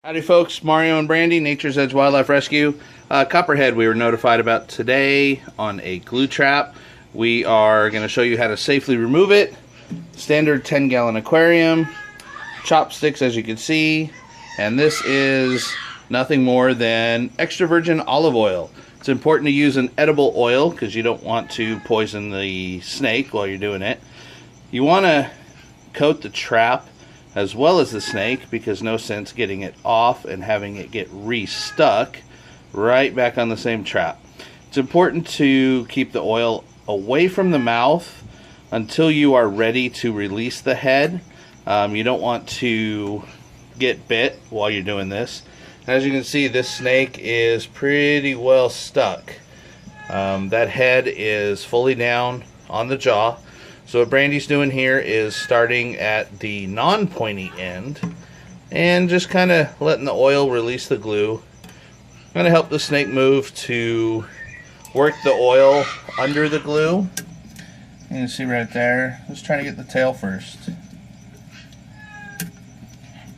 Howdy folks, Mario and Brandy, Nature's Edge Wildlife Rescue. Copperhead we were notified about today on a glue trap. We are going to show you how to safely remove it. Standard 10-gallon aquarium, chopsticks as you can see, and this is nothing more than extra virgin olive oil. It's important to use an edible oil because you don't want to poison the snake while you're doing it. You want to coat the trap as well as the snake, because no sense getting it off and having it get re-stuck right back on the same trap. It's important to keep the oil away from the mouth until you are ready to release the head. You don't want to get bit while you're doing this. As you can see, this snake is pretty well stuck. That head is fully down on the jaw. So what Brandy's doing here is starting at the non-pointy end and just kind of letting the oil release the glue. Going to help the snake move to work the oil under the glue. You can see right there. Let's try to get the tail first.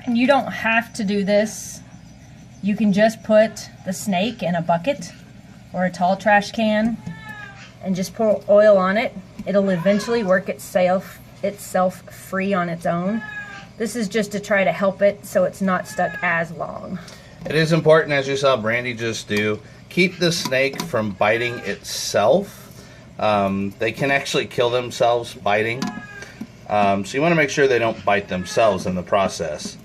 And you don't have to do this. You can just put the snake in a bucket or a tall trash can and just pour oil on it. It'll eventually work itself free on its own. This is just to try to help it so it's not stuck as long. It is important, as you saw Brandy just do, keep the snake from biting itself. They can actually kill themselves biting. So you want to make sure they don't bite themselves in the process.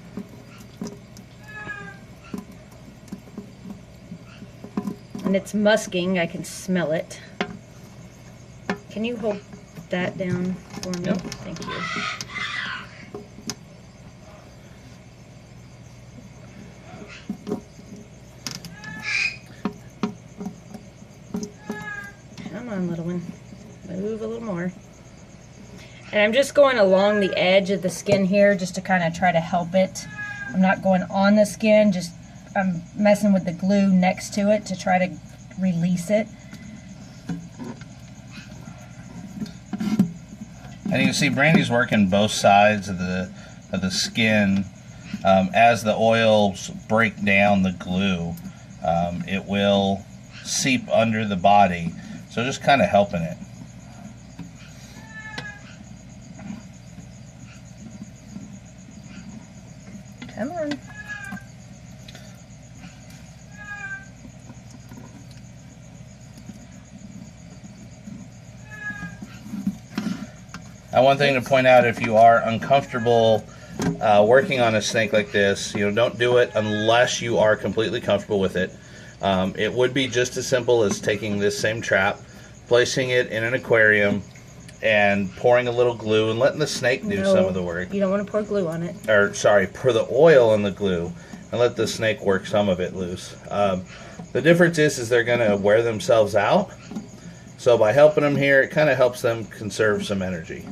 And it's musking, I can smell it. Can you hold that down for me? Yep. Thank you. Come on, little one. Move a little more. And I'm just going along the edge of the skin here just to kind of try to help it. I'm not going on the skin, just I'm messing with the glue next to it to try to release it. And you can see Brandy's working both sides of the skin. As the oils break down the glue, it will seep under the body. So just kind of helping it. Come on. Now, one thing to point out, if you are uncomfortable working on a snake like this, don't do it unless you are completely comfortable with it. It would be just as simple as taking this same trap, placing it in an aquarium, and pouring a little glue and letting the snake do some of the work. You don't want to pour glue on it. Or, sorry, pour the oil in the glue and let the snake work some of it loose. The difference is they're going to wear themselves out. So by helping them here, it kind of helps them conserve some energy.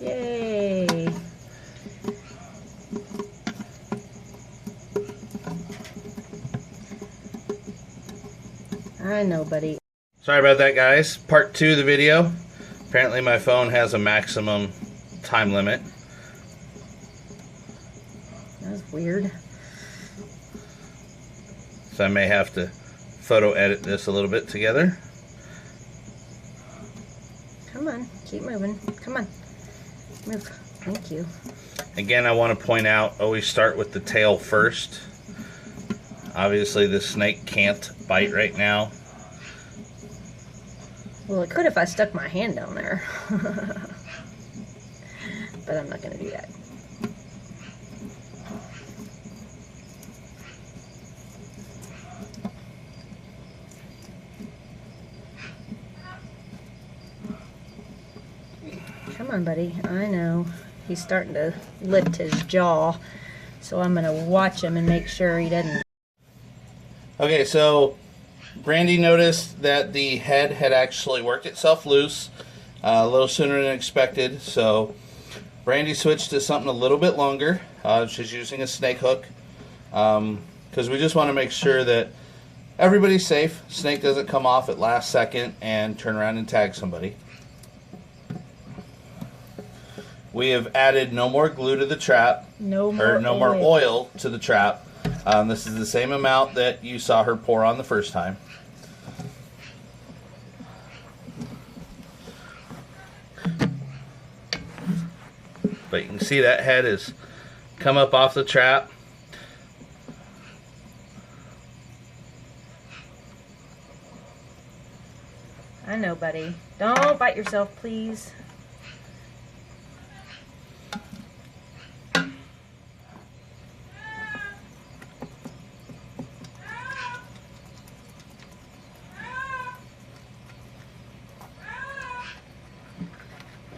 Yay! I know, buddy. Sorry about that, guys. Part 2 of the video. Apparently my phone has a maximum time limit. That's weird. So I may have to photo edit this a little bit together. Come on, keep moving. Come on. Move. Thank you. Again, I want to point out, always start with the tail first. Obviously the snake can't bite right now. Well, it could if I stuck my hand down there. But I'm not going to do that. Come on, buddy. I know. He's starting to lift his jaw. So I'm going to watch him and make sure he doesn't. Okay, so Brandy noticed that the head had actually worked itself loose a little sooner than expected. So Brandy switched to something a little bit longer. She's using a snake hook because we just want to make sure that Everybody's safe. Snake doesn't come off at last second and turn around and tag somebody. We have added no more glue to the trap. No more oil to the trap. This is the same amount that you saw her pour on the first time. But you can see that head has come up off the trap. I know, buddy. Don't bite yourself, please.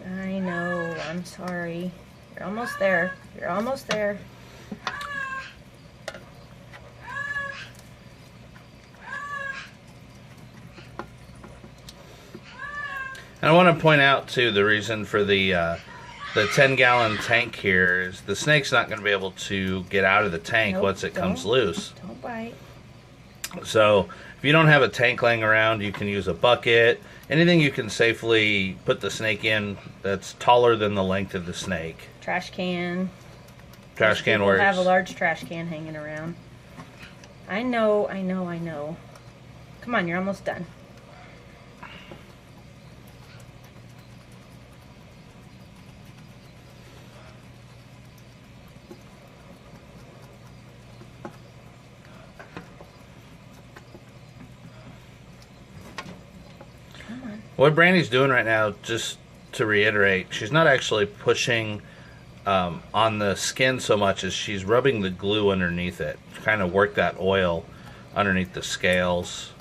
I know. I'm sorry. You're almost there. You're almost there. And I want to point out too, the reason for the 10-gallon tank here is the snake's not going to be able to get out of the tank once it comes loose. Don't bite. So if you don't have a tank laying around, you can use a bucket, anything you can safely put the snake in that's taller than the length of the snake. Trash can. Trash can works. Have a large trash can hanging around. I know, I know, I know. Come on, you're almost done. What Brandy's doing right now, just to reiterate, she's not actually pushing on the skin so much as she's rubbing the glue underneath it. Kind of work that oil underneath the scales.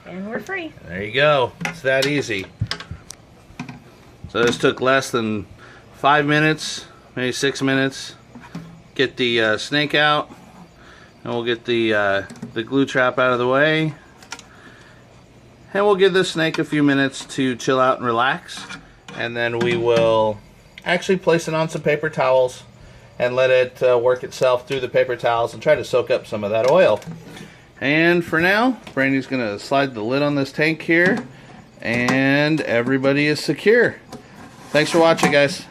And we're free. There you go. It's that easy. So this took less than 5 minutes, maybe 6 minutes. Get the snake out, and we'll get the glue trap out of the way. And we'll give this snake a few minutes to chill out and relax. And then we will actually place it on some paper towels and let it work itself through the paper towels and try to soak up some of that oil. And for now, Brandy's going to slide the lid on this tank here, and everybody is secure. Thanks for watching, guys.